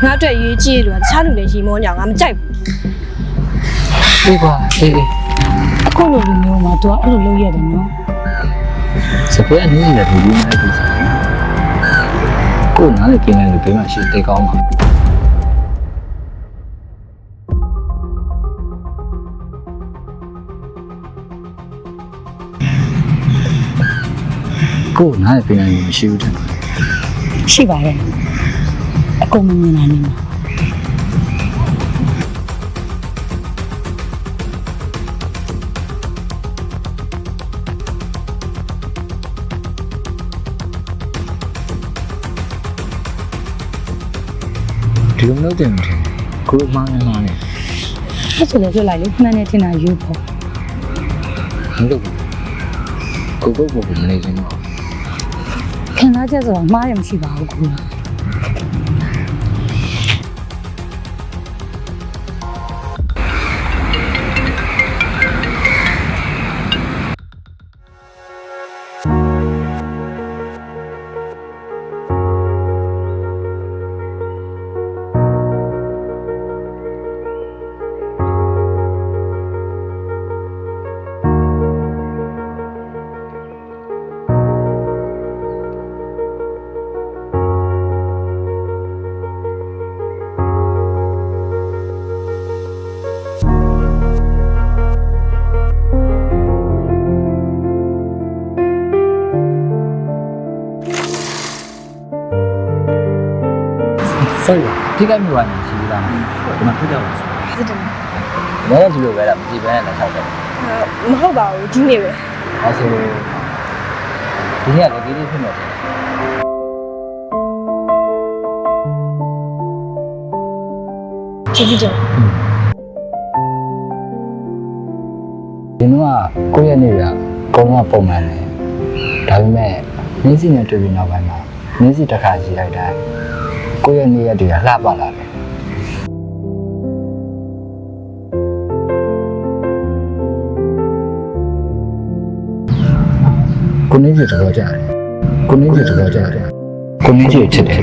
ငါအတွက်ရေးကြည့်လို့တခြားလူတွေရီမောညာငါမကြိုက်ဘူး အေးကွာအေး အခုလိုလူမျိုးမှာ तू အဲ့လိုလုပ်ရတယ်နော် စပယ်အနည်းငယ်လူကြီးများတူစားကိုနားလေกินလိုက်လို့ဘေးမှာရှိတေးကောင်းပါကိုနားလေပြင်လိုက်လို့မရှိဘူးတဲ့ ရှိပါတယ်အကုန်မမြင်နိုင်ဘူး ဒီလိုမျိုးတင်တယ်ကိုအမှန်နဲ့မှနဲ့ အဲ့ဆိုလည်းပြလိုက်လေမှန်နေတင်တာယူဖို့ မလုပ်ဘူးကိုမနေစင်းတော့ ခံစားချက်ဆိုတာမှားရမရှိပါဘူးကူ ဆက်ရထိခိုက်မှုပါနေရှိသေးလားဒီမှာဖြစ်ကြပါစို့ စစ်တယ် လည်းကြည့်လို့ပဲလားမကြည့်ဘဲနဲ့လက်ထောက်တယ် မဟုတ်ပါဘူးဒီနေ့ပဲ အဲဆိုဒီနေ့ကလည်းဒီနေ့ဖြစ်နေတယ် ကြည့်ကြည့်ကြ ဒီနေ့ကကိုယ့်ရဲ့နေ့ကအကုန်လုံးပုံမှန်တယ်ဒါပေမဲ့နင်းစီနဲ့တွေ့ပြီးနောက်ပိုင်းမှာနင်းစီတစ်ခါကြည့်လိုက်တိုင်းကိုယ့်ရဲ့နေ့ရက်တွေကလှပလာတယ်ကိုနင်းစီတော်ကြတယ်ကိုနင်းစီတော်ကြတယ်ကိုနင်းစီချစ်တယ်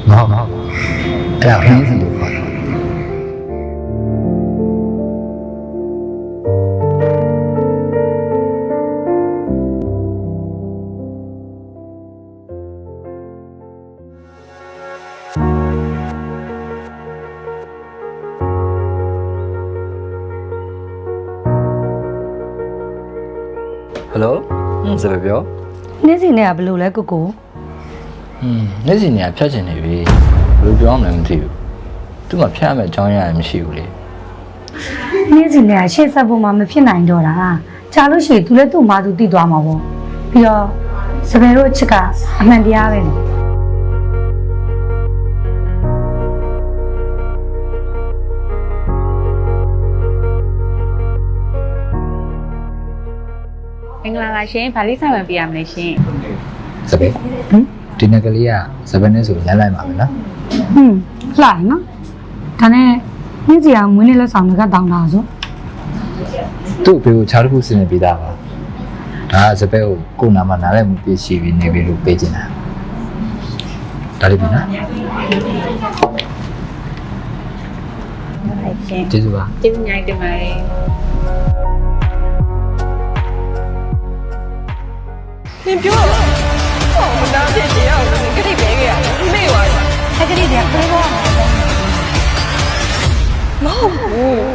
မဟုတ်အဲ့ဒါနင်းစီလို့ခေါ်တယ် ဟယ်လိုစပယ်ပြော နေ့စဉ်နဲ့ကဘယ်လိုလဲကိုကို နေ့စဉ်နေရာဖြတ်ချင်နေပြီဘယ်လိုပြောမှလည်းမသိဘူးသူမှဖြတ်ရမယ့်အကြောင်းရရင်မရှိဘူးလေ နေ့စဉ်နဲ့ကရှေ့ဆက်ဖို့မှမဖြစ်နိုင်တော့တာကြာလို့ရှိရင် तू လည်းသူ့မှာ तू တည်သွားမှာပေါ့ပြီးတော့စပယ်တို့အချစ်ကအမှန်တရားပဲလေမင်္ဂလာပါရှင်။ဗာလိဆိုင်ဝင်ပြရမလဲရှင် စပယ်ဒီနေ့ကလေးကစပယ်နဲ့ဆိုလမ်းလိုက်ပါမယ်နော် လှရနော်ဒါနဲ့နေ့စီကမွေးနေ့လက်ဆောင်တွေကတောင်းတာဆို သူ့အဖေကိုခြားတစ်ခုစနေပေးတာပါဒါကစပယ်ကိုကိုယ်နာမနားလည်းမပြည့်ရှိပြီးနေပြီလို့ပေးချင်တာဒါလေးပြီနော် ။ဟုတ်ရှင် ကျေးဇူးပါ ။ကျေးဇူးများတင်ပါတယ်။ နင်ပြောတော့ဟောမနာဖြစ်ချင်အောင်ခတိပဲခဲ့ရတယ်မေ့သွားတယ် အဲ့ဒီတည်းကခွေးတော့ မဟုတ်ဘူး